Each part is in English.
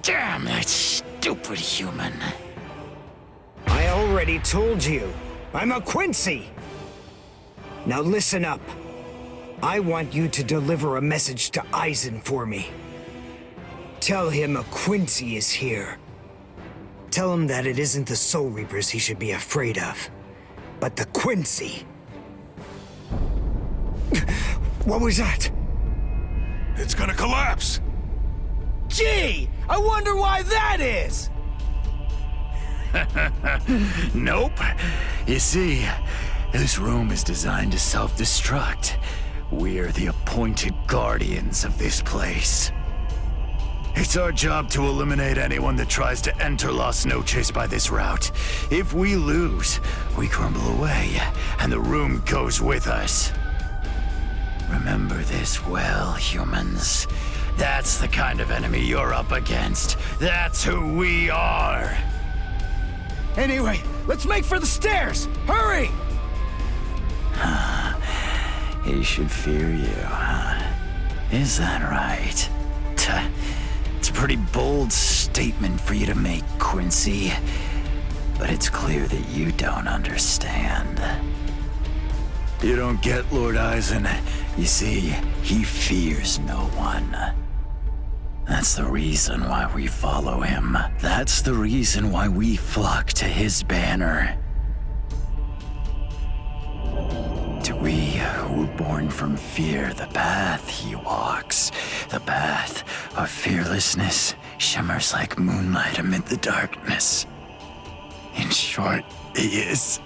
Damn that stupid human. I already told you, I'm a Quincy! Now listen up. I want you to deliver a message to Eisen for me. Tell him a Quincy is here. Tell him that it isn't the Soul Reapers he should be afraid of, but the Quincy. What was that? It's gonna collapse! Gee! I wonder why that is! Nope. You see, this room is designed to self-destruct. We're the appointed guardians of this place. It's our job to eliminate anyone that tries to enter Las Noches by this route. If we lose, we crumble away, and the room goes with us. Remember this well, humans. That's the kind of enemy you're up against. That's who we are. Anyway, let's make for the stairs! Hurry! He should fear you, huh? Is that right? It's a pretty bold statement for you to make, Quincy. But it's clear that you don't understand. You don't get Lord Eisen. You see, he fears no one. That's the reason why we follow him. That's the reason why we flock to his banner. To we who were born from fear, the path he walks, the path of fearlessness, shimmers like moonlight amid the darkness. In short, he is.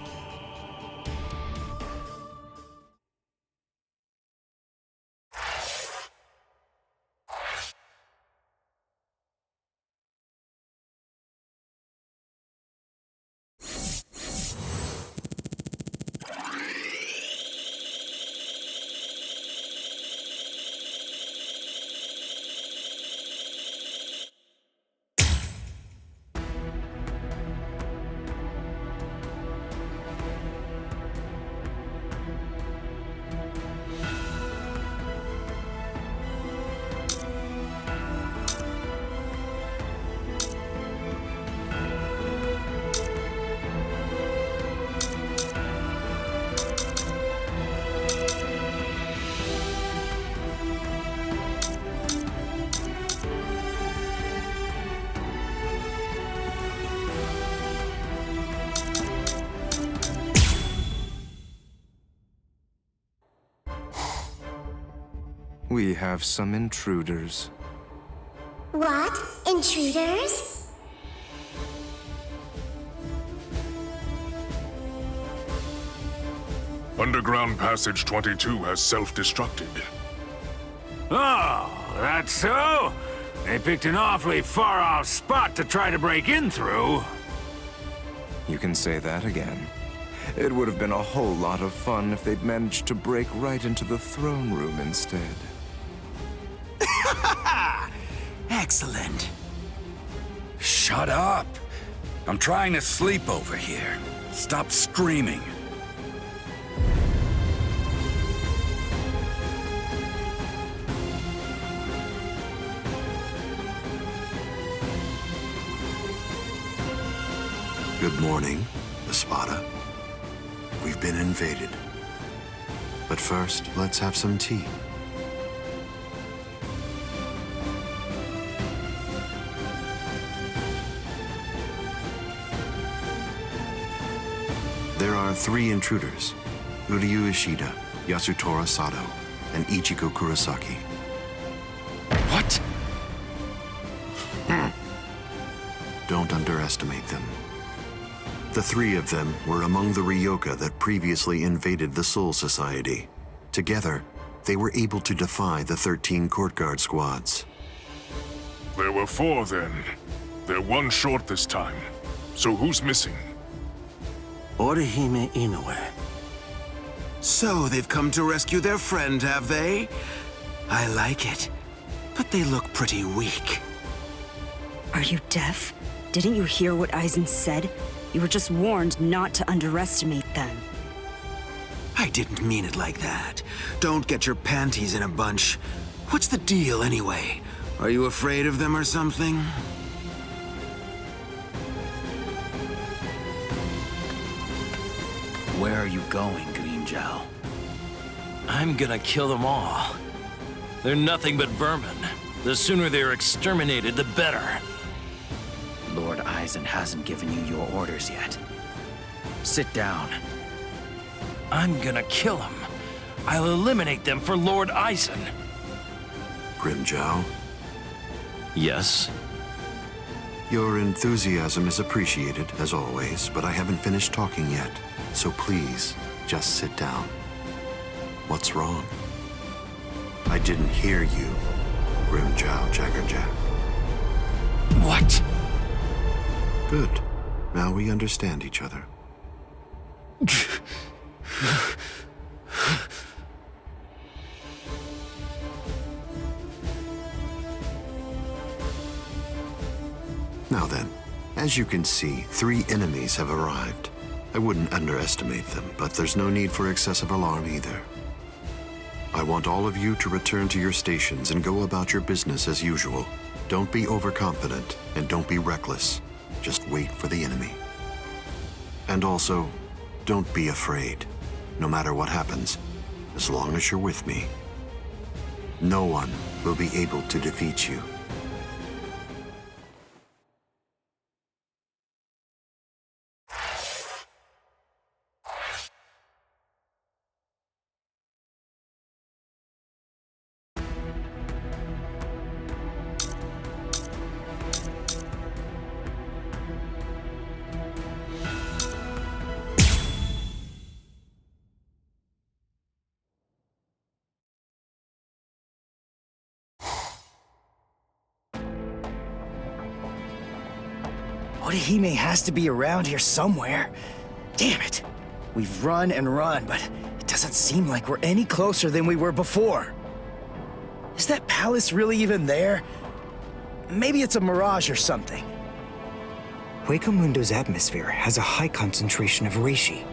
We have some intruders. What? Intruders? Underground Passage 22 has self-destructed. Oh, that's so? They picked an awfully far-off spot to try to break in through. You can say that again. It would have been a whole lot of fun if they'd managed to break right into the throne room instead. Excellent. Shut up! I'm trying to sleep over here. Stop screaming. Good morning, Espada. We've been invaded. But first, let's have some tea. There are 3 intruders: Uryu Ishida, Yasutora Sato, and Ichiko Kurosaki. What? Don't underestimate them. The 3 of them were among the Ryoka that previously invaded the Soul Society. Together, they were able to defy the 13 court guard squads. There were 4 then. They're 1 short this time. So who's missing? Orihime Inoue. So they've come to rescue their friend, have they? I like it. But they look pretty weak. Are you deaf? Didn't you hear what Eisen said? You were just warned not to underestimate them. I didn't mean it like that. Don't get your panties in a bunch. What's the deal, anyway? Are you afraid of them or something? Where are you going, Green Zhao? I'm gonna kill them all. They're nothing but vermin. The sooner they're exterminated, the better. Lord Eisen hasn't given you your orders yet. Sit down. I'm gonna kill them. I'll eliminate them for Lord Eisen. Grimjow, Yes? your enthusiasm is appreciated, as always, but I haven't finished talking yet. So please, just sit down. What's wrong? I didn't hear you, Grimjow Jaggerjack. What? Good. Now we understand each other. Now then, as you can see, 3 enemies have arrived. I wouldn't underestimate them, but there's no need for excessive alarm either. I want all of you to return to your stations and go about your business as usual. Don't be overconfident, and don't be reckless. Just wait for the enemy. And also, don't be afraid. No matter what happens, as long as you're with me, no one will be able to defeat you. Orihime has to be around here somewhere. Damn it. We've run and run, but it doesn't seem like we're any closer than we were before. Is that palace really even there? Maybe it's a mirage or something. Huecomundo's atmosphere has a high concentration of reishi.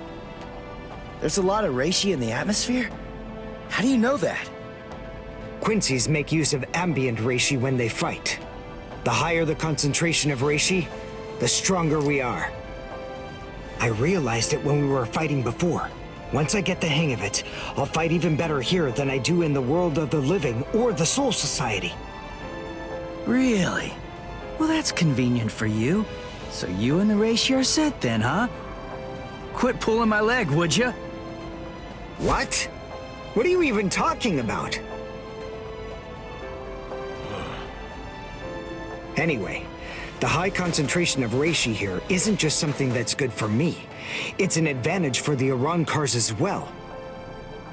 There's a lot of reishi in the atmosphere? How do you know that? Quincy's make use of ambient reishi when they fight. The higher the concentration of reishi, the stronger we are. I realized it when we were fighting before. Once I get the hang of it, I'll fight even better here than I do in the world of the living or the Soul Society. Really? Well, that's convenient for you. So you and the reishi are set then, huh? Quit pulling my leg, would you? What? What are you even talking about? Anyway, the high concentration of reishi here isn't just something that's good for me. It's an advantage for the Arankars as well.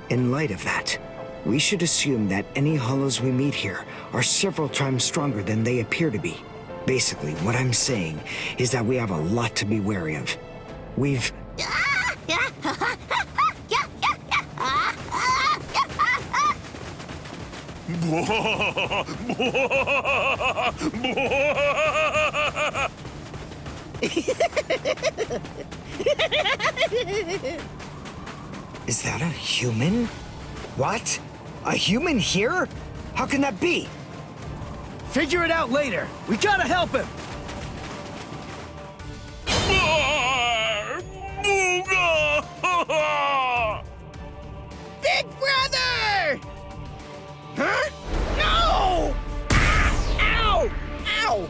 In light of that, we should assume that any hollows we meet here are several times stronger than they appear to be. Basically, what I'm saying is that we have a lot to be wary of. We've... Is that a human? What? A human here? How can that be? Figure it out later. We gotta help him. Big brother! Huh? No! Ow! Ow!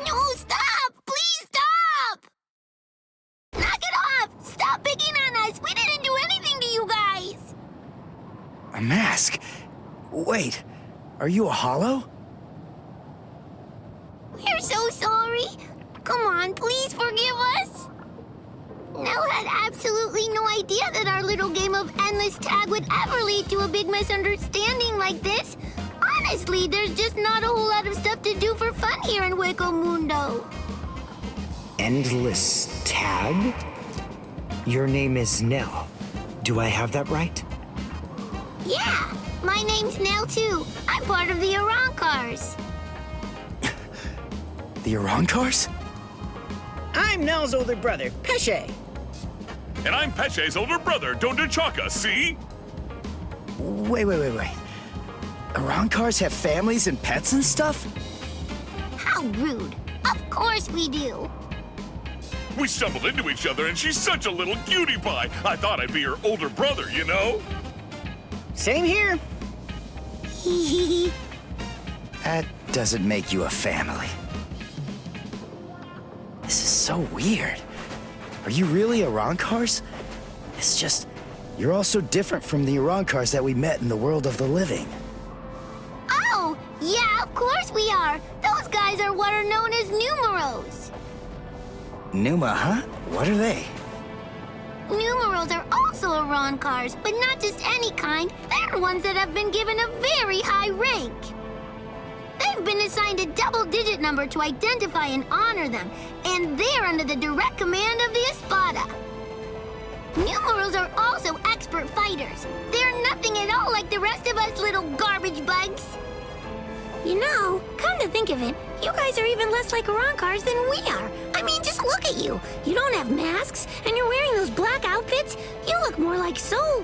No, stop! Please stop! Knock it off! Stop picking on us! We didn't do anything to you guys! A mask? Wait, are you a hollow? We're so sorry. Come on, please forgive us. Nell had absolutely no idea that our little game of endless tag would ever lead to a big misunderstanding like this. Honestly, there's just not a whole lot of stuff to do for fun here in Huecomundo. Endless tag? Your name is Nell. Do I have that right? Yeah, my name's Nell too. I'm part of the Arankars. The Arankars? I'm Nell's older brother, Pesce. And I'm Peche's older brother, Dondechaka, see? Wait. Arankars have families and pets and stuff? How rude. Of course we do. We stumbled into each other and she's such a little cutie pie. I thought I'd be her older brother, you know? Same here. That doesn't make you a family. This is so weird. Are you really Arankars? It's just, you're all so different from the Arankars that we met in the world of the living. Oh, yeah, of course we are. Those guys are what are known as numerals. Numa, huh? What are they? Numerals are also Arankars, but not just any kind. They're ones that have been given a very high rank. They've been assigned a double-digit number to identify and honor them, and they're under the direct command of the Espada. Numerals are also expert fighters. They're nothing at all like the rest of us little garbage bugs. You know, come to think of it, you guys are even less like Arankars than we are. I mean, just look at you. You don't have masks, and you're wearing those black outfits. You look more like Soul.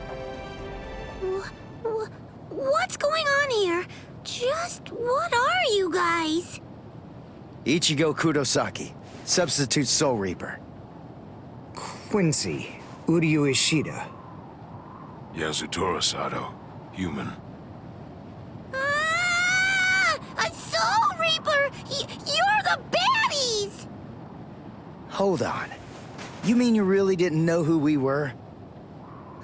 What's going on here? Just what are you guys? Ichigo Kurosaki, substitute Soul Reaper. Quincy, Uryu Ishida. Yasutoro Sato, human. A Soul Reaper! You're the baddies! Hold on. You mean you really didn't know who we were?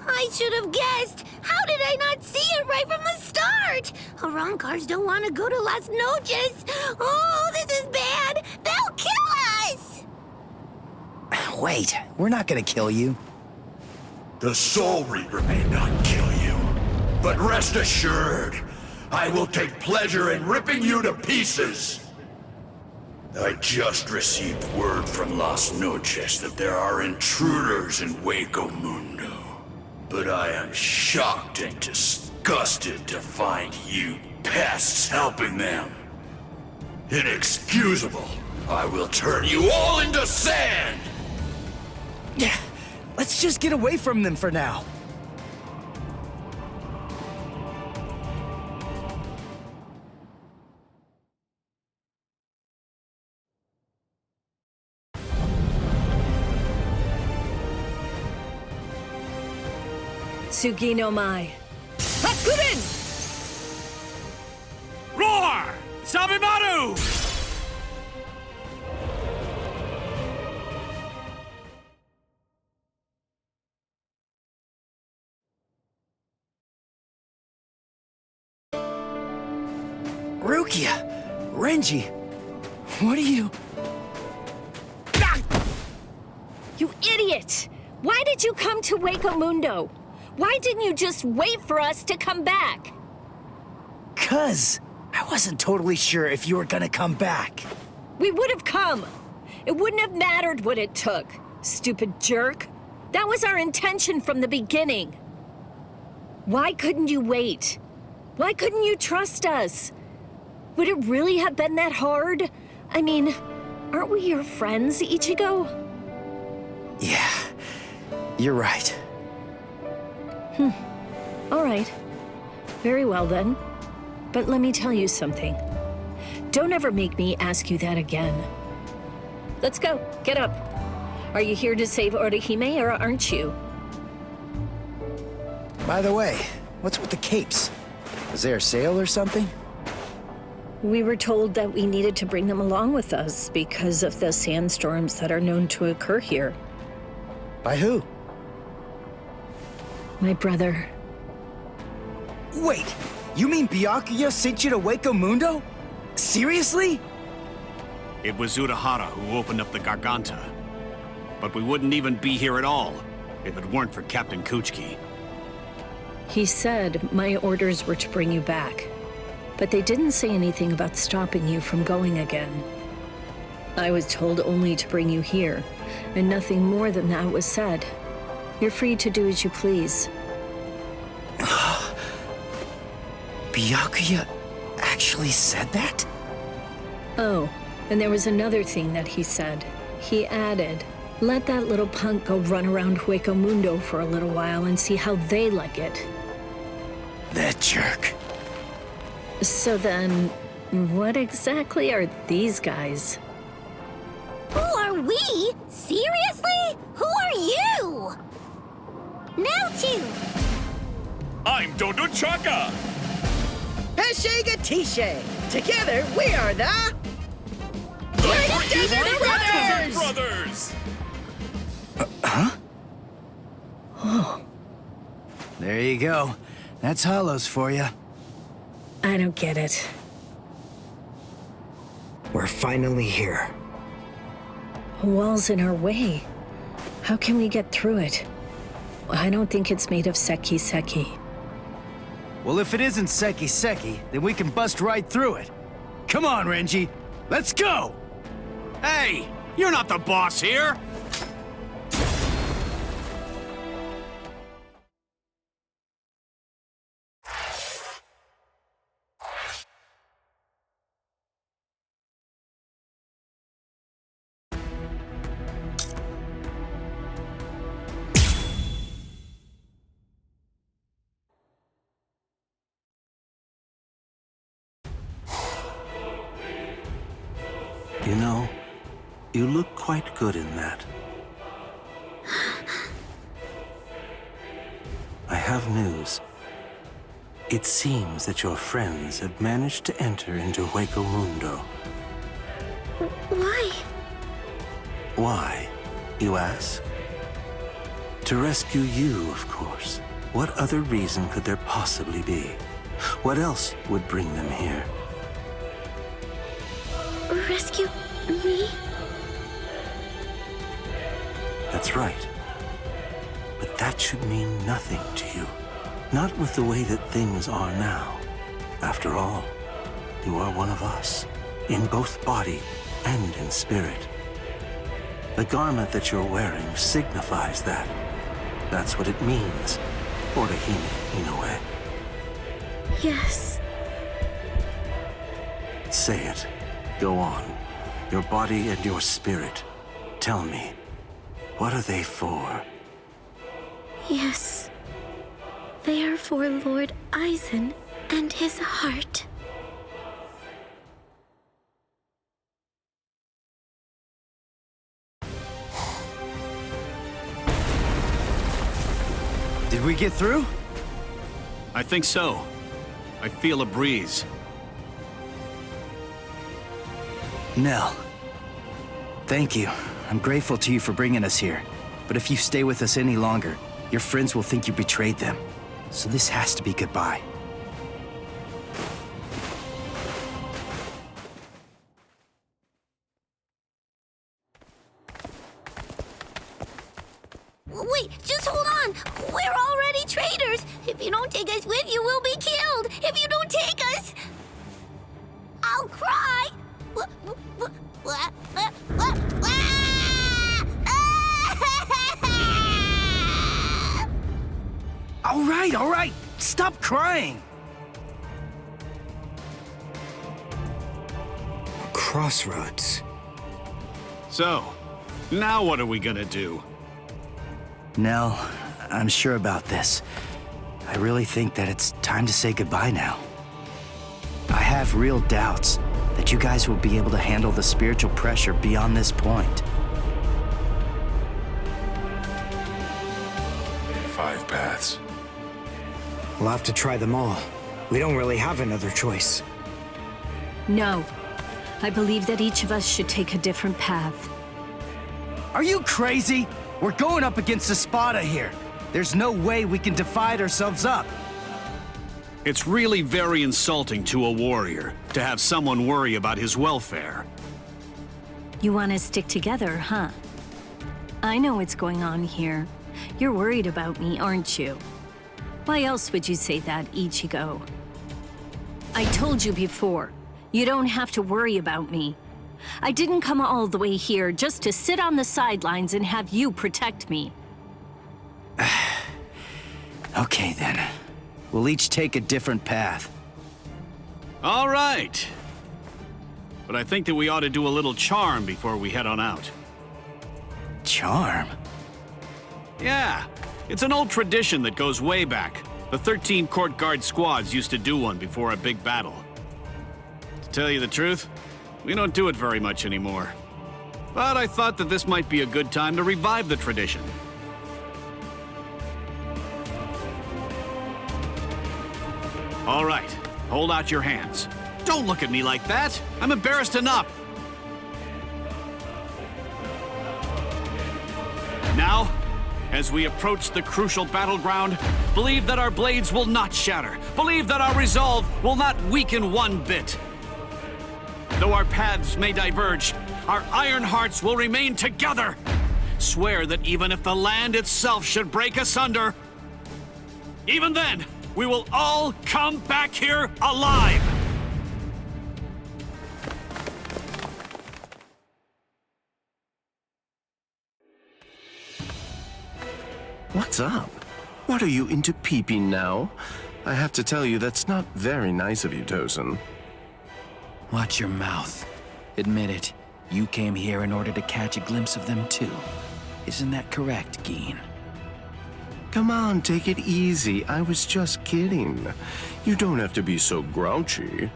I should have guessed. How did I not see it right from the start? Arankars don't want to go to Las Noches. Oh, this is bad. They'll kill us! Wait, we're not gonna kill you. The Soul Reaper may not kill you, but rest assured, I will take pleasure in ripping you to pieces. I just received word from Las Noches that there are intruders in Hueco Mundo. But I am shocked and disgusted to find you pests helping them. Inexcusable. I will turn you all into sand! Yeah, let's just get away from them for now. Tsugi no Mai. Hakurin! Roar! Sabimaru! Rukia! Renji! What are you... You idiot! Why did you come to Hueco Mundo? Why didn't you just wait for us to come back? 'Cause I wasn't totally sure if you were gonna come back. We would have come. It wouldn't have mattered what it took, stupid jerk. That was our intention from the beginning. Why couldn't you wait? Why couldn't you trust us? Would it really have been that hard? I mean, aren't we your friends, Ichigo? Yeah, you're right. All right. Very well then. But let me tell you something. Don't ever make me ask you that again. Let's go. Get up. Are you here to save Orihime or aren't you? By the way, what's with the capes? Is there a sale or something? We were told that we needed to bring them along with us because of the sandstorms that are known to occur here. By who? My brother. Wait, you mean Byakuya sent you to Hueco Mundo? Seriously? It was Urahara who opened up the Garganta. But we wouldn't even be here at all if it weren't for Captain Kuchiki. He said my orders were to bring you back, but they didn't say anything about stopping you from going again. I was told only to bring you here, and nothing more than that was said. You're free to do as you please. Byakuya actually said that? Oh, and there was another thing that he said. He added, let that little punk go run around Hueco Mundo for a little while and see how they like it. That jerk. So then, what exactly are these guys? Who are We? Seriously? Who are you? Now two. I'm Dodo Chaka! Peshe Gatishe. Together, we are the... Desert Brothers! Huh? Oh. There you go. That's Hollows for you. I don't get it. We're finally here. A wall's in our way. How can we get through it? I don't think it's made of Seki. Well, if it isn't Seki, then we can bust right through it. Come on, Renji. Let's go! Hey! You're not the boss here! You know, you look quite good in that. I have news. It seems that your friends have managed to enter into Hueco Mundo. Why? Why, you ask? To rescue you, of course. What other reason could there possibly be? What else would bring them here? Rescue me? That's right. But that should mean nothing to you. Not with the way that things are now. After all, you are one of us, in both body and in spirit. The garment that you're wearing signifies that. That's what it means, Orihime Inoue. Yes. Say it. Go on. Your body and your spirit. Tell me, what are they for? Yes. They are for Lord Aizen and his heart. Did we get through? I think so. I feel a breeze. Nell. Thank you. I'm grateful to you for bringing us here. But if you stay with us any longer, your friends will think you betrayed them. So this has to be goodbye. Wait, just hold on! We're already traitors! If you don't take us with you, we'll be killed! If you don't take us... I'll cry! All right! Stop crying! Crossroads. So, now what are we gonna do? Nell, I'm sure about this. I really think that it's time to say goodbye now. I have real doubts that you guys will be able to handle the spiritual pressure beyond this point. 5 paths. We'll have to try them all. We don't really have another choice. No. I believe that each of us should take a different path. Are you crazy? We're going up against Espada here. There's no way we can divide ourselves up. It's really very insulting to a warrior to have someone worry about his welfare. You want to stick together, huh? I know what's going on here. You're worried about me, aren't you? Why else would you say that, Ichigo? I told you before, you don't have to worry about me. I didn't come all the way here just to sit on the sidelines and have you protect me. Okay then. We'll each take a different path. All right. But I think that we ought to do a little charm before we head on out. Charm? Yeah. It's an old tradition that goes way back. The 13 court guard squads used to do one before a big battle. To tell you the truth, we don't do it very much anymore. but I thought that this might be a good time to revive the tradition. All right, hold out your hands. Don't look at me like that. I'm embarrassed enough. Now, as we approach the crucial battleground, believe that our blades will not shatter. Believe that our resolve will not weaken one bit. Though our paths may diverge, our iron hearts will remain together. Swear that even if the land itself should break asunder, even then, we will all come back here alive. What's up? What are you into peeping now? I have to tell you, that's not very nice of you, Tosin. Watch your mouth. Admit it. You came here in order to catch a glimpse of them too. Isn't that correct, Geen? Come on, take it easy. I was just kidding. You don't have to be so grouchy.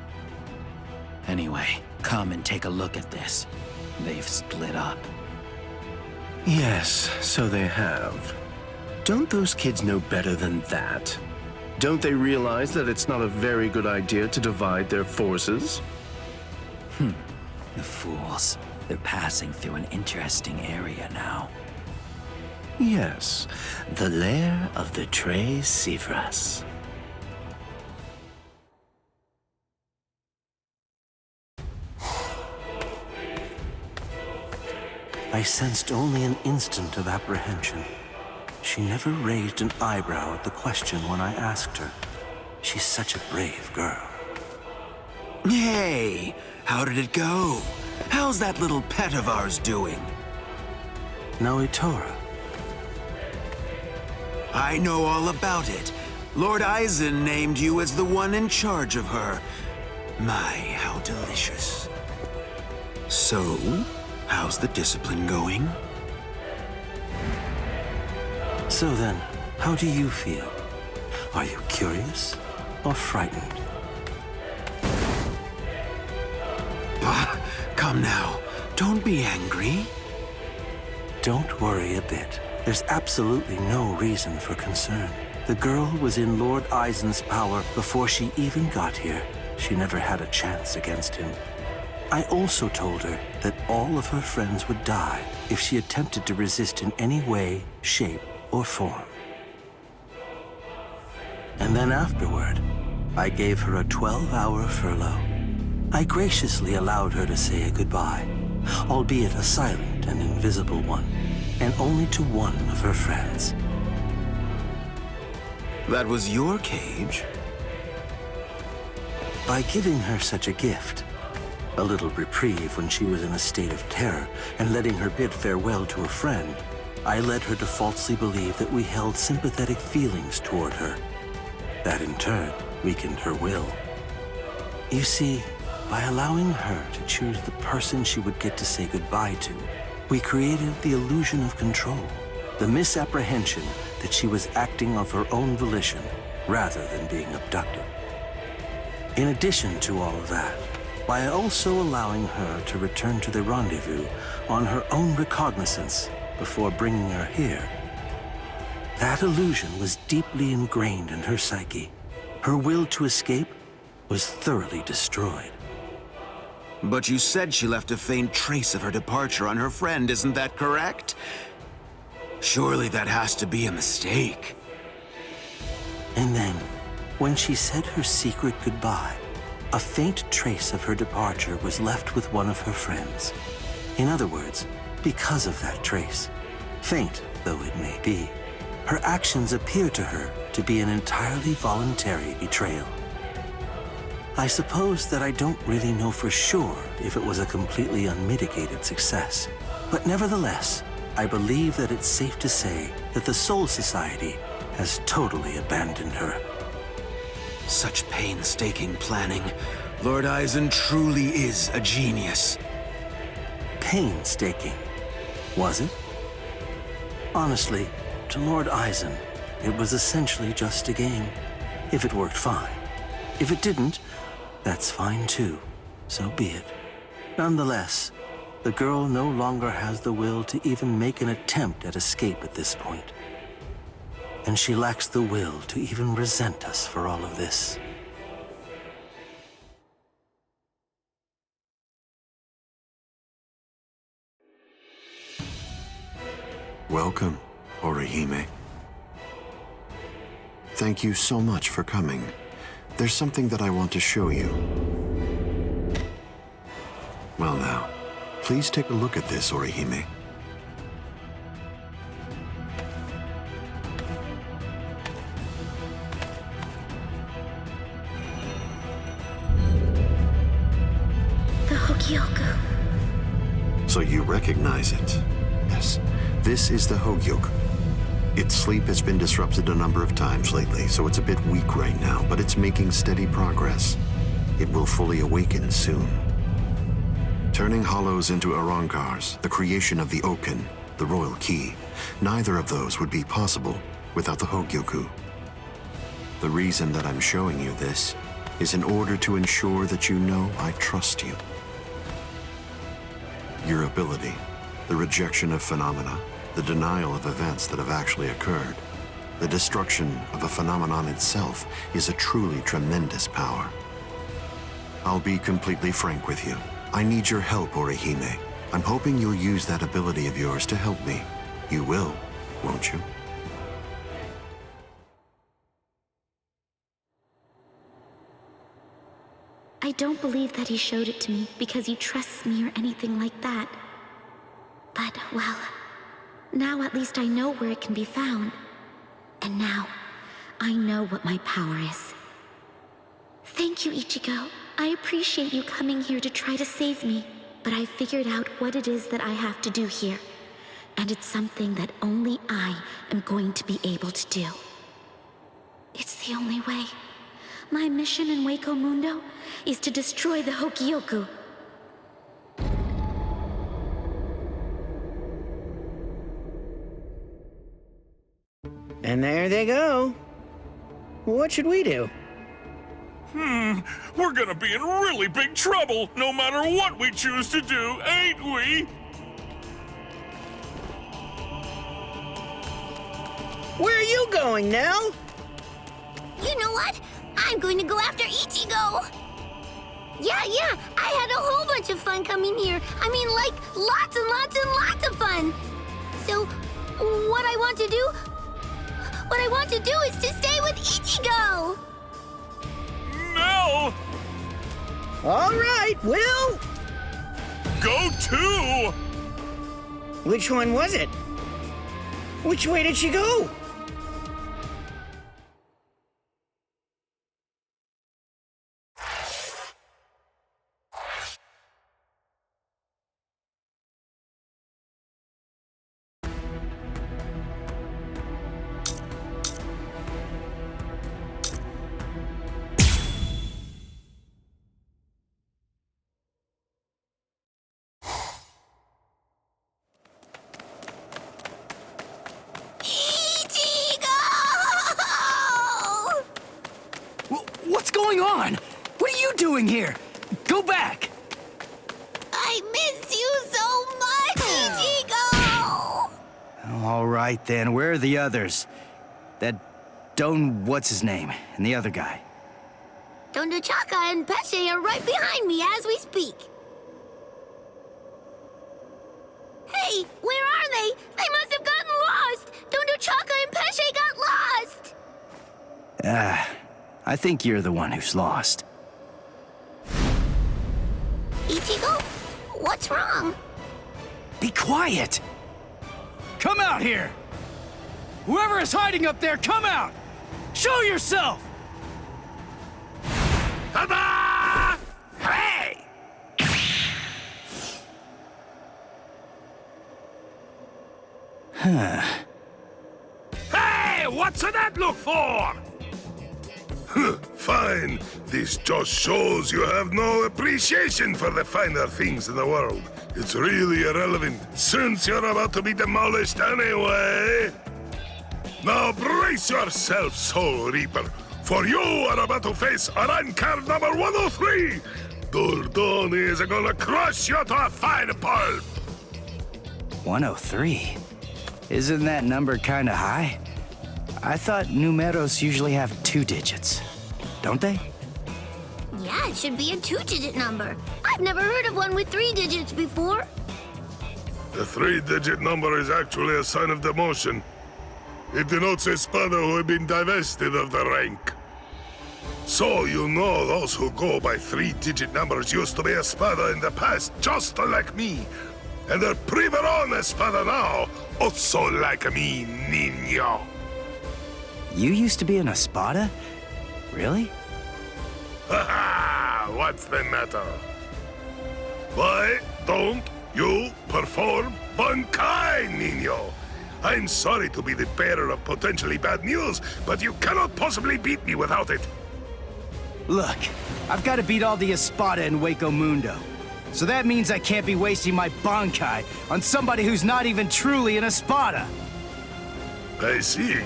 Anyway, come and take a look at this. They've split up. Yes, so they have. Don't those kids know better than that? Don't they realize that it's not a very good idea to divide their forces? The fools. They're passing through an interesting area now. Yes, the lair of the Tres Cifras. I sensed only an instant of apprehension. She never raised an eyebrow at the question when I asked her. She's such a brave girl. Hey, how did it go? How's that little pet of ours doing? Noitora. I know all about it. Lord Eisen named you as the one in charge of her. My, how delicious. So, how's the discipline going? So then, how do you feel? Are you curious or frightened? Bah, come now. Don't be angry. Don't worry a bit. There's absolutely no reason for concern. The girl was in Lord Eisen's power before she even got here. She never had a chance against him. I also told her that all of her friends would die if she attempted to resist in any way, shape, or form. And then afterward, I gave her a 12-hour furlough. I graciously allowed her to say a goodbye, albeit a silent and invisible one, and only to one of her friends. That was your cage? By giving her such a gift, a little reprieve when she was in a state of terror, and letting her bid farewell to a friend, I led her to falsely believe that we held sympathetic feelings toward her. That in turn weakened her will. You see, by allowing her to choose the person she would get to say goodbye to, we created the illusion of control, the misapprehension that she was acting of her own volition rather than being abducted. In addition to all of that, by also allowing her to return to the rendezvous on her own recognizance before bringing her here, that illusion was deeply ingrained in her psyche. Her will to escape was thoroughly destroyed. But you said she left a faint trace of her departure on her friend, isn't that correct? Surely that has to be a mistake. And then, when she said her secret goodbye, a faint trace of her departure was left with one of her friends. In other words, because of that trace, faint though it may be, her actions appear to her to be an entirely voluntary betrayal. I suppose that I don't really know for sure if it was a completely unmitigated success, but nevertheless, I believe that it's safe to say that the Soul Society has totally abandoned her. Such painstaking planning. Lord Eisen truly is a genius. Painstaking, was it? Honestly, to Lord Eisen, it was essentially just a game. If it worked, fine. If it didn't, that's fine too. So be it. Nonetheless, The girl no longer has the will to even make an attempt at escape at this point. And she lacks the will to even resent us for all of this. Welcome, Orihime. Thank you so much for coming. There's something that I want to show you. Well now, please take a look at this, Orihime. The Hogyoku. So you recognize it? Yes, this is the Hogyoku. Its sleep has been disrupted a number of times lately, so it's a bit weak right now, but it's making steady progress. It will fully awaken soon. Turning hollows into Arankars, the creation of the Oken, the royal key, neither of those would be possible without the Hogyoku. The reason that I'm showing you this is in order to ensure that you know I trust you. Your ability, the rejection of phenomena, the denial of events that have actually occurred, the destruction of a phenomenon itself is a truly tremendous power. I'll be completely frank with you. I need your help, Orihime. I'm hoping you'll use that ability of yours to help me. You will, won't you? I don't believe that he showed it to me because he trusts me or anything like that. But, well, now at least I know where it can be found. And now, I know what my power is. Thank you, Ichigo. I appreciate you coming here to try to save me, but I figured out what it is that I have to do here. And it's something that only I am going to be able to do. It's the only way. My mission in Hueco Mundo is to destroy the Hogyoku. And there they go. What should we do? We're gonna be in really big trouble, no matter what we choose to do, ain't we? Where are you going, Nell? You know what? I'm going to go after Ichigo! Yeah, I had a whole bunch of fun coming here. I mean, like, lots and lots and lots of fun! So, what I want to do is to stay with Ichigo! No! All right, Will! Go too! Which one was it? Which way did she go? What's going on? What are you doing here? Go back! I miss you so much, Ichigo! All right then, where are the others? That Don what's-his-name, and the other guy. Don Chaka and Pesce are right behind me as we speak. Hey, where are they? They must have gotten lost! Don Chaka and Pesce got lost! I think you're the one who's lost. Ichigo? What's wrong? Be quiet! Come out here! Whoever is hiding up there, come out! Show yourself! Ta-da! Hey! Hey, what's that look for? Fine. This just shows you have no appreciation for the finer things in the world. It's really irrelevant, since you're about to be demolished anyway. Now brace yourself, Soul Reaper, for you are about to face Arankar number 103! Dordoni is gonna crush you to a fine pulp! 103? Isn't that number kinda high? I thought numeros usually have 2 digits. Don't they? Yeah, it should be a 2-digit number. I've never heard of one with 3 digits before. The 3-digit number is actually a sign of demotion. It denotes a spada who had been divested of the rank. So you know those who go by 3-digit numbers used to be a spada in the past, just like me. And they're priveron espada now, also like me, niño. You used to be an espada? Really? Haha! What's the matter? Why don't you perform Bankai, niño? I'm sorry to be the bearer of potentially bad news, but you cannot possibly beat me without it. Look, I've got to beat all the espada in Waco Mundo. So that means I can't be wasting my Bankai on somebody who's not even truly an espada. I see.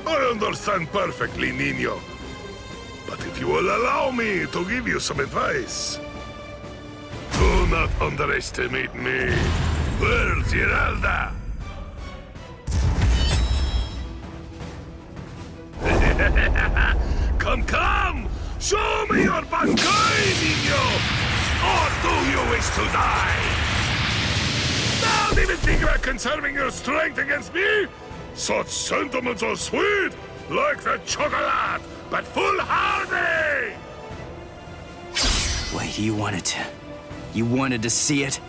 I understand perfectly, niño. But if you will allow me to give you some advice, do not underestimate me. Where's Giralda? Come! Show me your Bankai, niño! Or do you wish to die? Don't even think about conserving your strength against me! Such sentiments are sweet, like the chocolate, but foolhardy! Wait, you wanted to see it?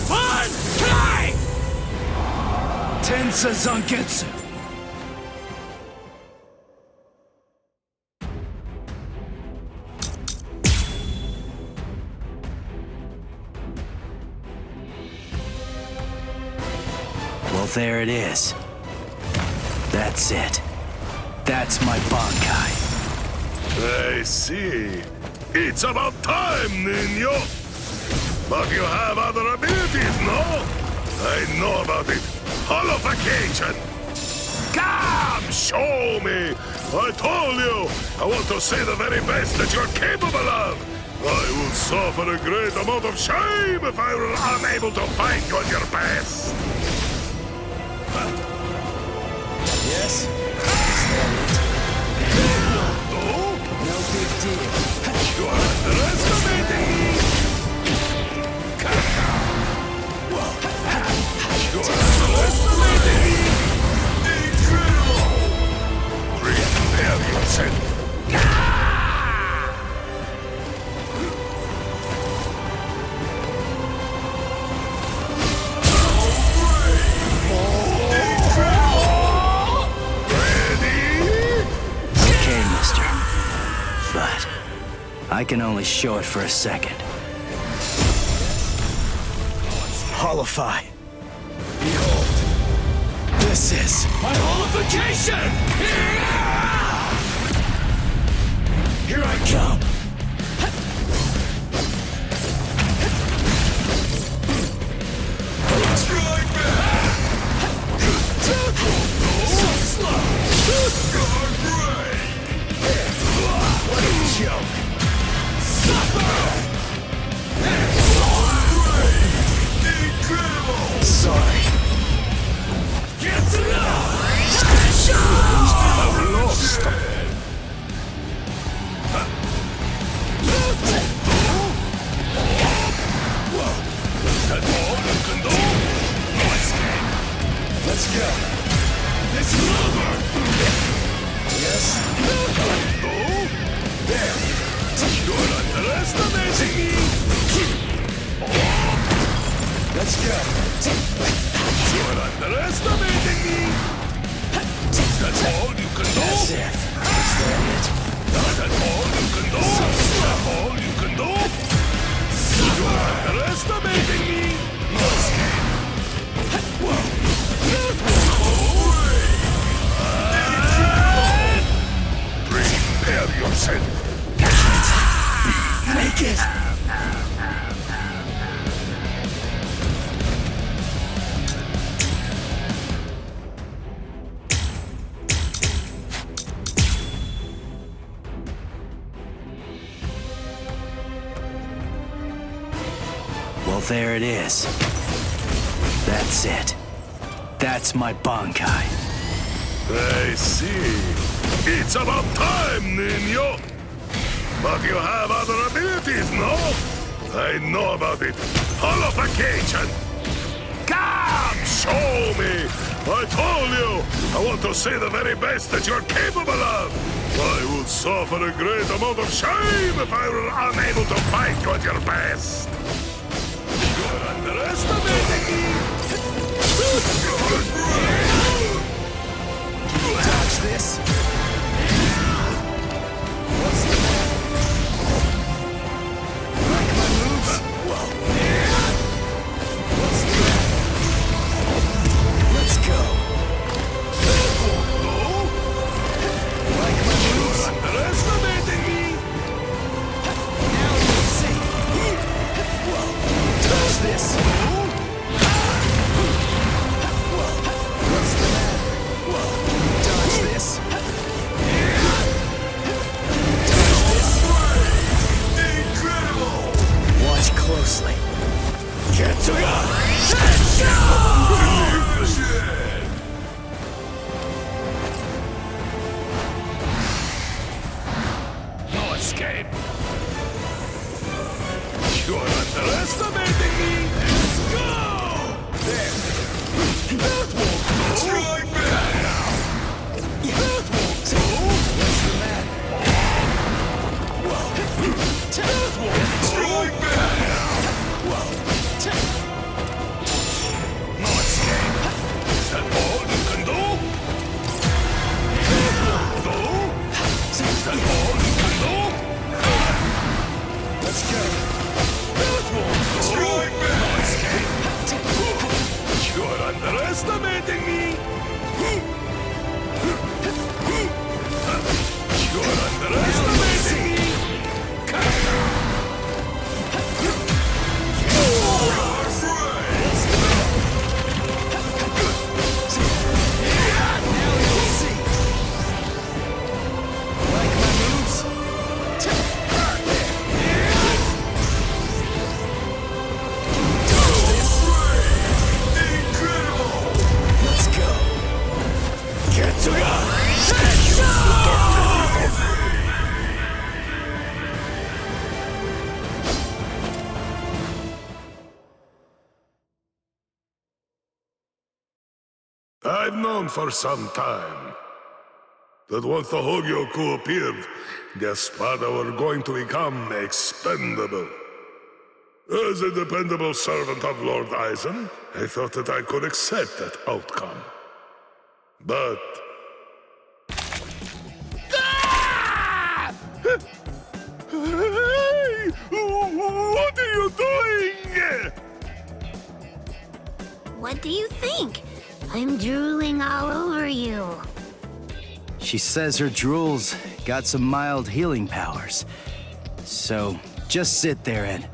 Bankai! Tensa Zangetsu! Well, there it is. That's it. That's my Bankai. I see. It's about time, niño. But you have other abilities, no? I know about it. Holification. Come, show me. I told you. I want to see the very best that you're capable of. I will suffer a great amount of shame if I were unable to find you at your best. Yes? No big deal. You are underestimating me! You are underestimating me! Incredible! Prepare yourself! But I can only show it for a second. Holify. Behold. This is my holification! Here I come. Strike back! So slow! Guard break! What a joke! Suffer! Incredible! Sorry. Get enough! I've lost! That's all you can do? Let's go. This is over! Yes? There! You're underestimating me! Let's go. You're underestimating me! That's all you can do? That's it. Is that it? That's all you can do? That's all you can do? You're underestimating me! Prepare yourself! Make it! Well, there it is. That's it. That's my Bankai. I see. It's about time, Nino. But you have other abilities, no? I know about it. Holification. Come, show me. I told you. I want to see the very best that you're capable of. I would suffer a great amount of shame if I were unable to fight you at your best. You're underestimating me. Dodge this. What's the matter? Like my moves? Whoa. What's the matter? Let's go. Like my moves? You're underestimating me. Now you'll see. Whoa. Dodge this. What's the matter? Whoa. Dodge this. Incredible! Watch closely. Get to No escape. You're underestimating me. Let's go! There. That won't go. Strike back now. That won't go. What's the matter? Whoa. That won't go. Strike back now. Whoa. No escape. Is that all you can do? That won't do. Is that all you can do? Let's go. That won't go. Strike back. No escape. You're underestimating me. You're underestimating me. Now you'll see. Like my moves? Incredible! Let's go. Get to I've known for some time that once the Hogyoku appeared, the Espada were going to become expendable. As a dependable servant of Lord Eisen, I thought that I could accept that outcome. But... Ah! Hey! What are you doing? What do you think? I'm drooling all over you. She says her drool's got some mild healing powers. So, just sit there and...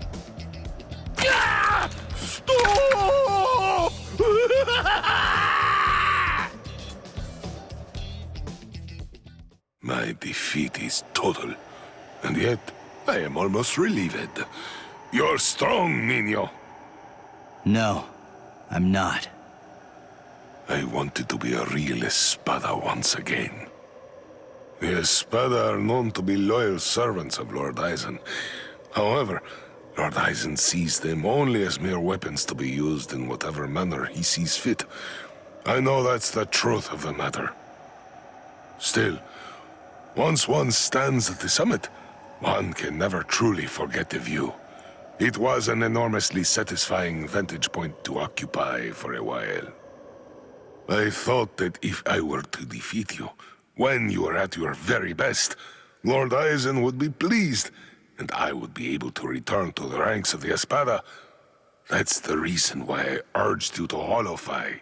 Ah! Stop! My defeat is total, and yet I am almost relieved. You're strong, Nino. No, I'm not. I wanted to be a real Espada once again. The Espada are known to be loyal servants of Lord Eisen. However, Lord Eisen sees them only as mere weapons to be used in whatever manner he sees fit. I know that's the truth of the matter. Still, once one stands at the summit, one can never truly forget the view. It was an enormously satisfying vantage point to occupy for a while. I thought that if I were to defeat you, when you are at your very best, Lord Eisen would be pleased, and I would be able to return to the ranks of the Espada. That's the reason why I urged you to holofy.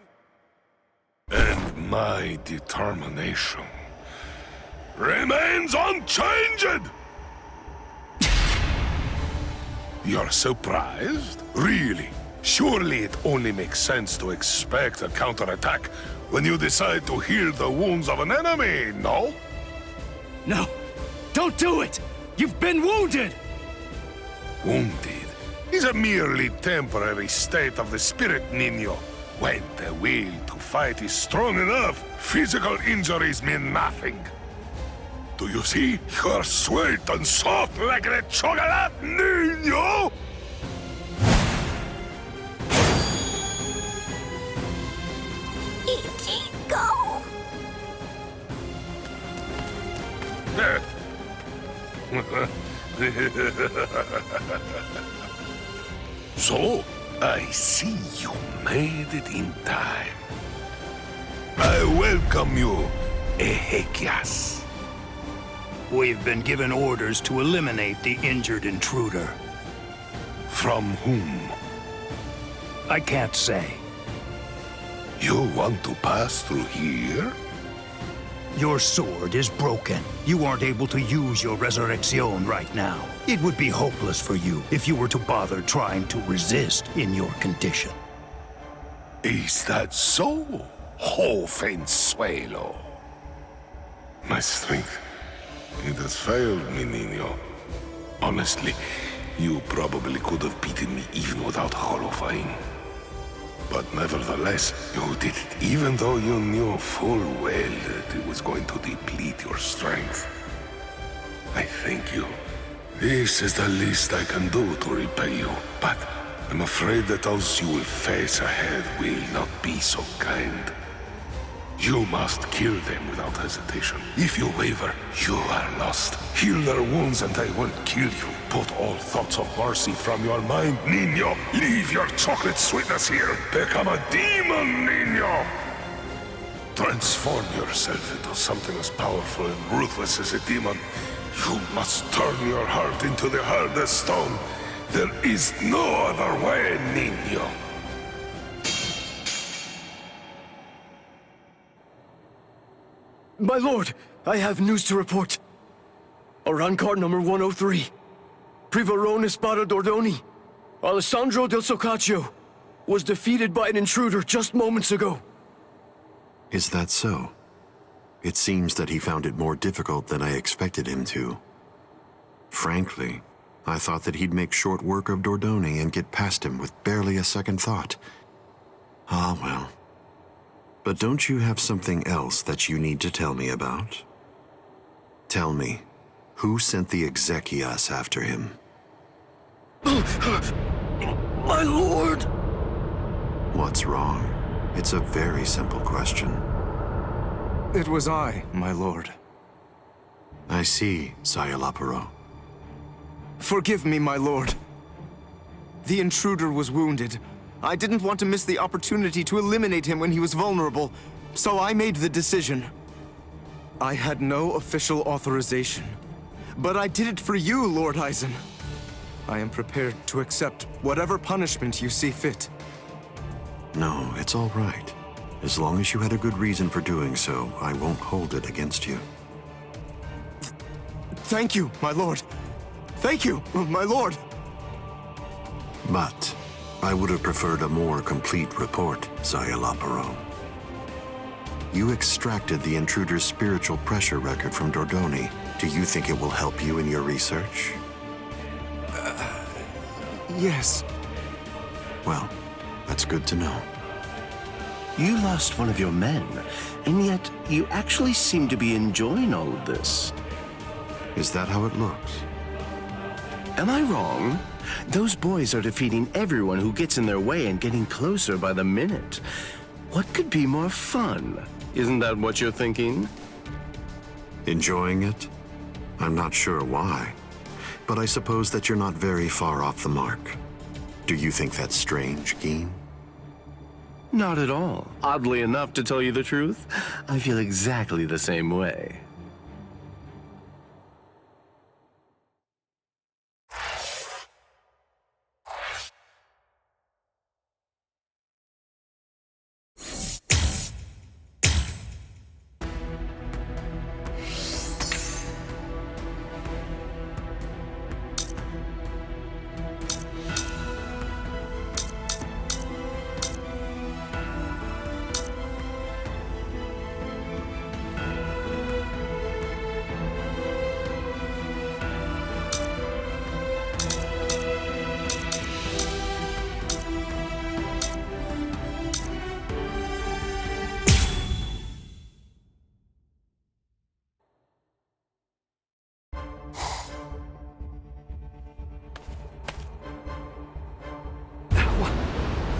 And my determination remains unchanged! You're surprised? Really? Surely it only makes sense to expect a counterattack when you decide to heal the wounds of an enemy, no? No! Don't do it! You've been wounded! Wounded? is a merely temporary state of the spirit, Niño. When the will to fight is strong enough, physical injuries mean nothing. Do you see? You're sweet and soft like the chocolate, Niño! Go! So, I see you made it in time. I welcome you, Ezequias. We've been given orders to eliminate the injured intruder. From whom? I can't say. You want to pass through here? Your sword is broken. You aren't able to use your resurrection right now. It would be hopeless for you if you were to bother trying to resist in your condition. Is that so, Jovenzuelo? My strength, it has failed me, Niño. Honestly, you probably could have beaten me even without holofying. But nevertheless, you did it even though you knew full well that it was going to deplete your strength. I thank you. This is the least I can do to repay you, but I'm afraid that those you will face ahead will not be so kind. You must kill them without hesitation. If you waver, you are lost. Heal their wounds and they will kill you. Put all thoughts of mercy from your mind, Niño. Leave your chocolate sweetness here. Become a demon, Niño. Transform yourself into something as powerful and ruthless as a demon. You must turn your heart into the hardest stone. There is no other way, Niño. My lord, I have news to report. Arancard number 103. Privarone Espada Dordoni. Alessandro del Socaccio was defeated by an intruder just moments ago. Is that so? It seems that he found it more difficult than I expected him to. Frankly, I thought that he'd make short work of Dordoni and get past him with barely a second thought. Ah, well. But don't you have something else that you need to tell me about? Tell me, who sent the Ezequias after him? My lord! What's wrong? It's a very simple question. It was I, my lord. I see, Sayalaparo. Forgive me, my lord. The intruder was wounded. I didn't want to miss the opportunity to eliminate him when he was vulnerable, so I made the decision. I had no official authorization, but I did it for you, Lord Eisen. I am prepared to accept whatever punishment you see fit. No, it's all right. As long as you had a good reason for doing so, I won't hold it against you. Thank you, my lord. Thank you, my lord. But I would have preferred a more complete report, Sayalaparo. You extracted the intruder's spiritual pressure record from Dordoni. Do you think it will help you in your research? Yes. Well, that's good to know. You lost one of your men, and yet you actually seem to be enjoying all of this. Is that how it looks? Am I wrong? Those boys are defeating everyone who gets in their way and getting closer by the minute. What could be more fun? Isn't that what you're thinking? Enjoying it? I'm not sure why, but I suppose that you're not very far off the mark. Do you think that's strange, Geen? Not at all. Oddly enough, to tell you the truth, I feel exactly the same way.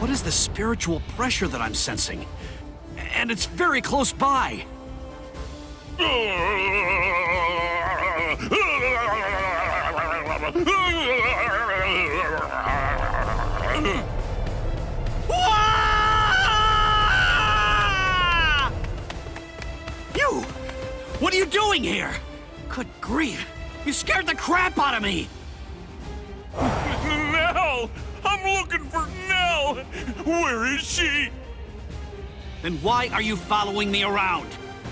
What is the spiritual pressure that I'm sensing? And it's very close by. You! What are you doing here? Good grief! You scared the crap out of me! Nell! I'm looking for Nell! Where is she? Then why are you following me around?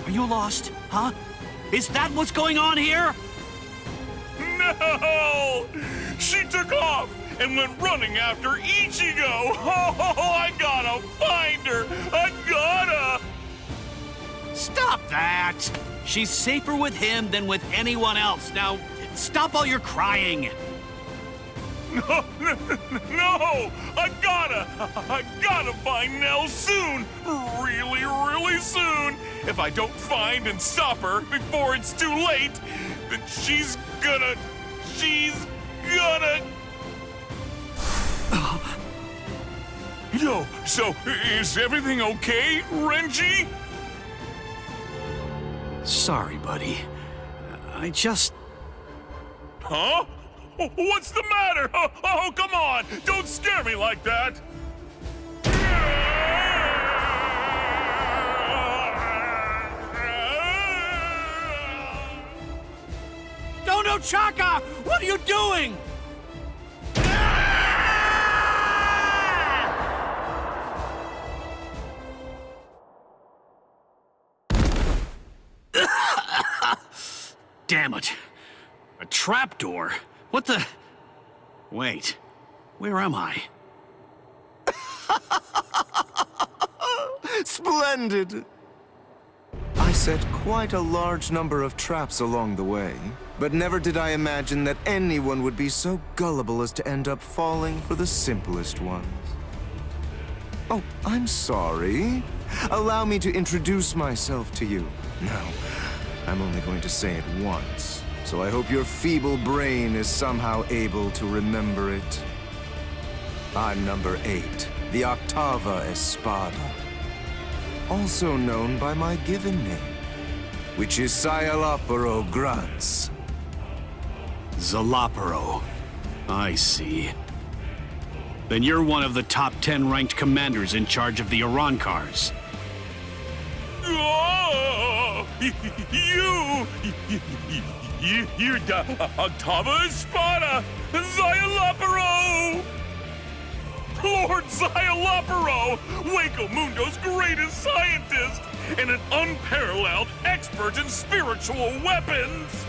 Are you lost, huh? Is that what's going on here? No! She took off and went running after Ichigo! Oh, I gotta find her! I gotta! Stop that! She's safer with him than with anyone else. Now, stop all your crying. No! I gotta find Nell soon! Really, really soon! If I don't find and stop her before it's too late, then she's gonna... Yo, so is everything okay, Renji? Sorry, buddy. I just... Huh? What's the matter? Oh, come on! Don't scare me like that! Dono Chaka! What are you doing? Damn it. A trapdoor? What the... Wait. Where am I? Splendid! I set quite a large number of traps along the way, but never did I imagine that anyone would be so gullible as to end up falling for the simplest ones. Oh, I'm sorry. Allow me to introduce myself to you. No, I'm only going to say it once, so I hope your feeble brain is somehow able to remember it. I'm number 8, the Octava Espada, also known by my given name, which is Sayalaparo Grunts. Zalaparo. I see. Then you're one of the top 10 ranked commanders in charge of the Arancars. Oh, you're the Octava Espada, Sayalaparo! Lord Sayalaparo, Waco Mundo's greatest scientist, and an unparalleled expert in spiritual weapons!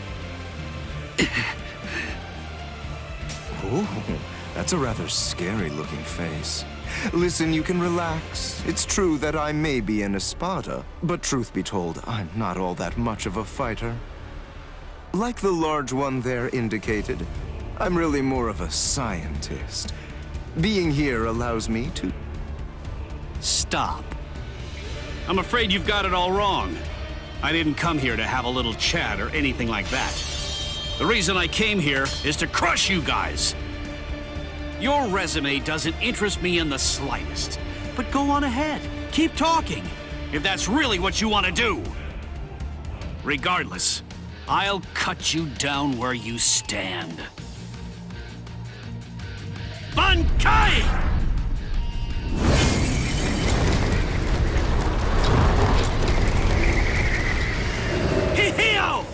Oh, that's a rather scary-looking face. Listen, you can relax. It's true that I may be an Espada, but truth be told, I'm not all that much of a fighter. Like the large one there indicated, I'm really more of a scientist. Being here allows me to... Stop. I'm afraid you've got it all wrong. I didn't come here to have a little chat or anything like that. The reason I came here is to crush you guys. Your resume doesn't interest me in the slightest. But go on ahead. Keep talking, if that's really what you want to do. Regardless, I'll cut you down where you stand. Bankai! Hihio!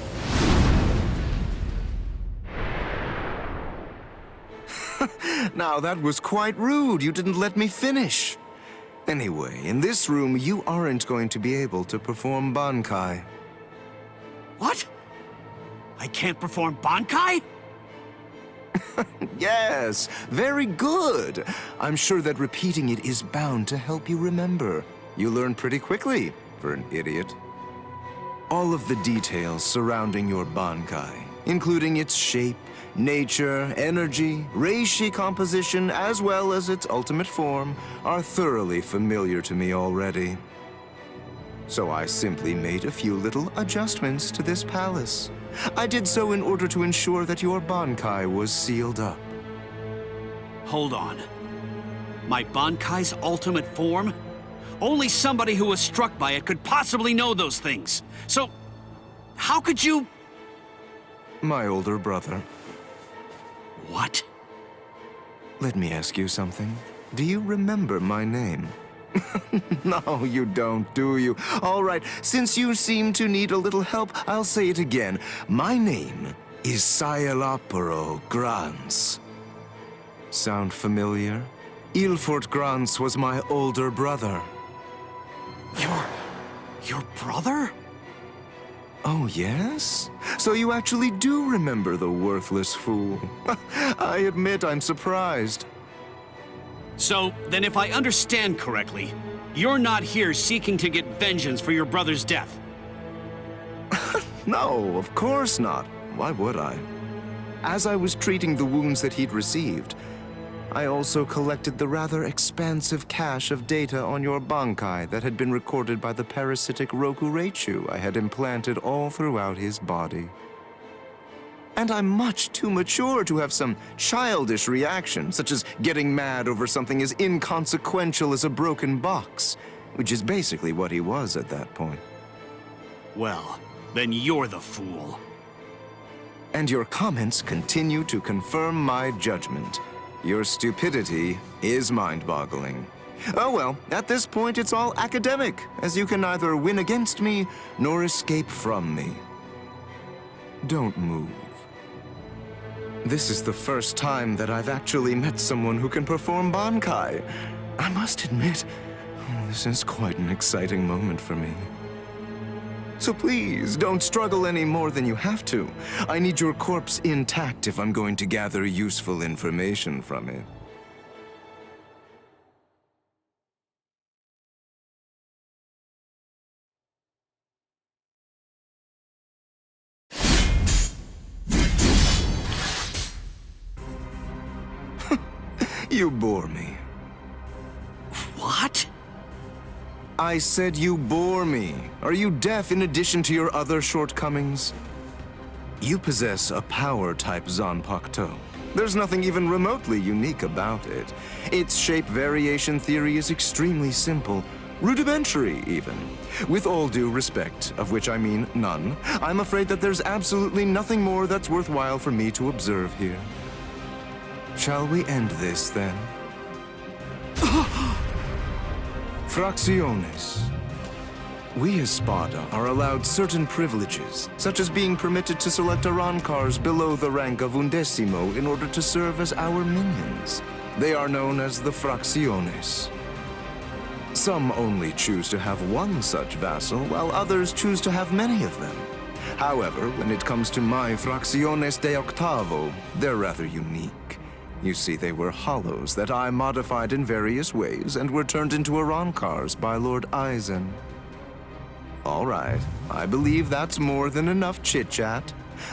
Now, that was quite rude. You didn't let me finish. Anyway, in this room, you aren't going to be able to perform Bankai. What? I can't perform Bankai? Yes, very good. I'm sure that repeating it is bound to help you remember. You learn pretty quickly, for an idiot. All of the details surrounding your Bankai, including its shape, nature, energy, reishi composition, as well as its ultimate form, are thoroughly familiar to me already. So I simply made a few little adjustments to this palace. I did so in order to ensure that your Bankai was sealed up. Hold on. My Bankai's ultimate form? Only somebody who was struck by it could possibly know those things. So, how could you... My older brother. What? Let me ask you something. Do you remember my name? No, you don't, do you? All right, since you seem to need a little help, I'll say it again. My name is Sayalapuro Grans. Sound familiar? Ilfort Grans was my older brother. Your brother? Oh, yes? So you actually do remember the worthless fool. I admit I'm surprised. So, then if I understand correctly, you're not here seeking to get vengeance for your brother's death. No, of course not. Why would I? As I was treating the wounds that he'd received, I also collected the rather expansive cache of data on your Bankai that had been recorded by the parasitic Rokureichu I had implanted all throughout his body. And I'm much too mature to have some childish reaction, such as getting mad over something as inconsequential as a broken box, which is basically what he was at that point. Well, then you're the fool. And your comments continue to confirm my judgment. Your stupidity is mind-boggling. Oh well, at this point it's all academic, as you can neither win against me nor escape from me. Don't move. This is the first time that I've actually met someone who can perform Bankai. I must admit, this is quite an exciting moment for me. So please, don't struggle any more than you have to. I need your corpse intact if I'm going to gather useful information from it. You bore me. What? I said you bore me. Are you deaf in addition to your other shortcomings? You possess a power-type Zanpakuto. There's nothing even remotely unique about it. Its shape variation theory is extremely simple, rudimentary even. With all due respect, of which I mean none, I'm afraid that there's absolutely nothing more that's worthwhile for me to observe here. Shall we end this, then? Fracciones. We as Spada are allowed certain privileges, such as being permitted to select Arancars below the rank of Undecimo in order to serve as our minions. They are known as the Fracciones. Some only choose to have one such vassal, while others choose to have many of them. However, when it comes to my Fracciones de Octavo, they're rather unique. You see, they were hollows that I modified in various ways and were turned into Arancars by Lord Eisen. All right, I believe that's more than enough chit-chat.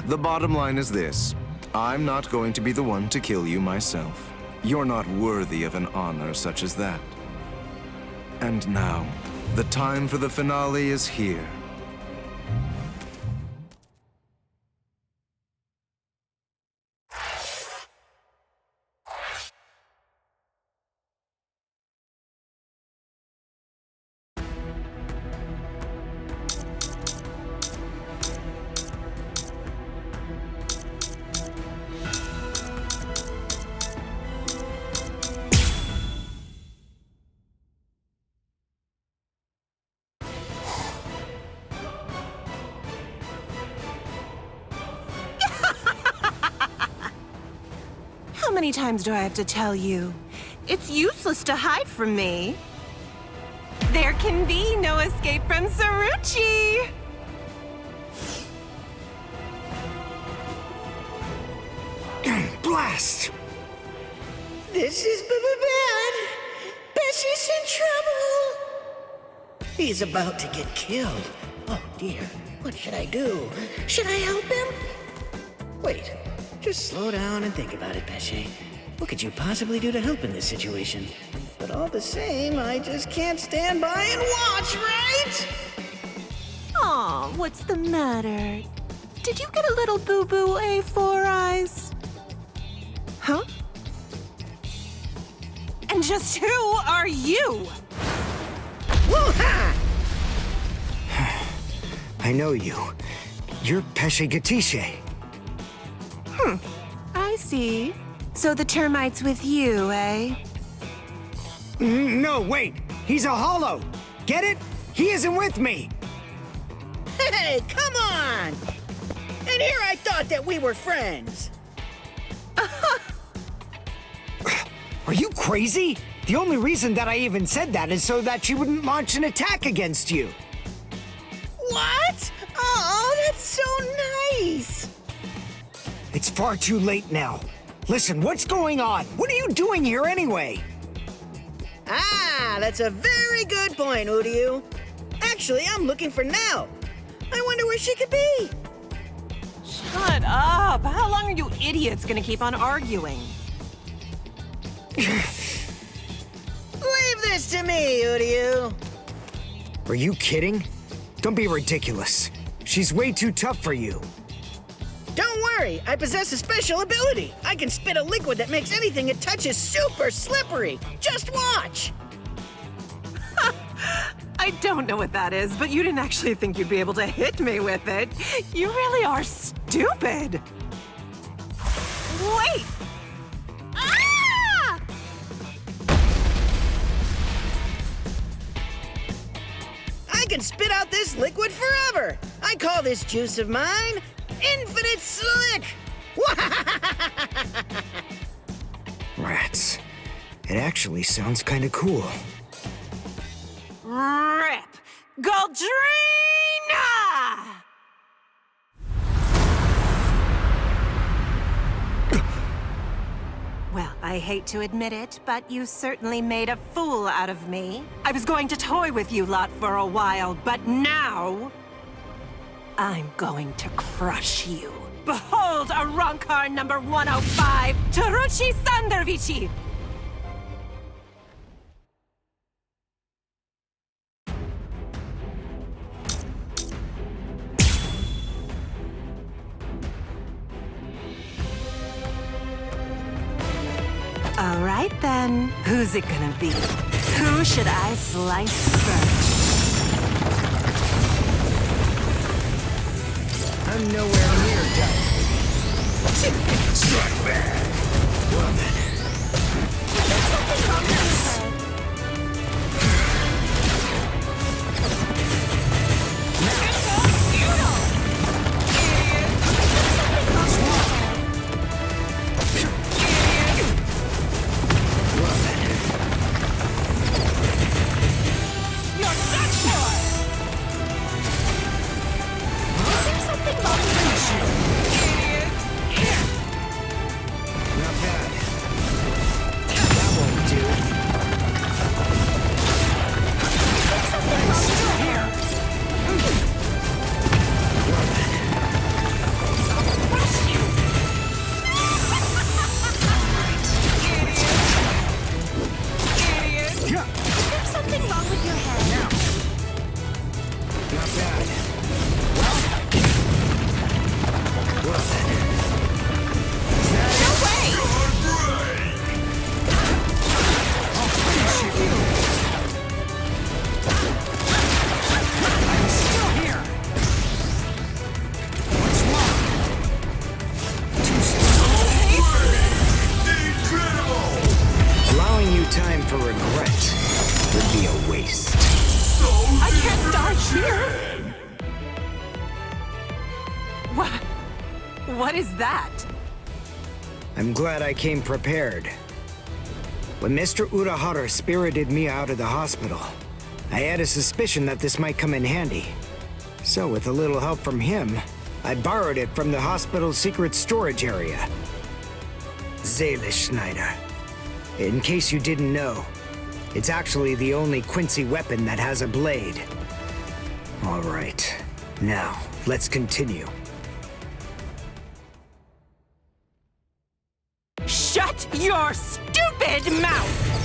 The bottom line is this. I'm not going to be the one to kill you myself. You're not worthy of an honor such as that. And now, the time for the finale is here. How many times do I have to tell you? It's useless to hide from me. There can be no escape from Saruchi! Blast! This is bad. Bessie's in trouble. He's about to get killed. Oh dear, what should I do? Should I help him? Wait, just slow down and think about it, Bessie. What could you possibly do to help in this situation? But all the same, I just can't stand by and watch, right? Aw, what's the matter? Did you get a little boo-boo, A4 Eyes? Huh? And And just who are you? Woo-ha! I know you. You're Pesce Gatisce. I see. So the termite's with you, eh? No, wait! He's a hollow! Get it? He isn't with me! Hey, come on! And here I thought that we were friends. Are you crazy? The only reason that I even said that is so that she wouldn't launch an attack against you. What? Oh, that's so nice! It's far too late now. Listen, what's going on? What are you doing here anyway? Ah, that's a very good point, Uryu. Actually, I'm looking for Nell. I wonder where she could be. Shut up! How long are you idiots gonna keep on arguing? Leave this to me, Uryu. Are you kidding? Don't be ridiculous. She's way too tough for you. Don't worry, I possess a special ability. I can spit a liquid that makes anything it touches super slippery. Just watch. I don't know what that is, but you didn't actually think you'd be able to hit me with it. You really are stupid. Wait! Ah! I can spit out this liquid forever. I call this juice of mine Infinite Slick. Rats. It actually sounds kind of cool. Rip! Goldrina! Well, I hate to admit it, but you certainly made a fool out of me. I was going to toy with you lot for a while, but now I'm going to crush you. Behold a Rankar number 105, Taruchi Sandervici! All right then, who's it gonna be? Who should I slice first? I'm nowhere near done. Strike back! Well then. There's something wrong with her. Not bad. That won't do. I'm still here. Well then. There's something wrong with your head. Now. Not bad. Well then. Is that No way! I'll finish you. I'm still here. What's wrong? Too slow. Incredible! Allowing you time for regret would be a waste. I can't die here! What is that? I'm glad I came prepared. When Mr. Urahara spirited me out of the hospital, I had a suspicion that this might come in handy. So with a little help from him, I borrowed it from the hospital's secret storage area. Seeleschneider. In case you didn't know, it's actually the only Quincy weapon that has a blade. All right, now let's continue. Shut your stupid mouth!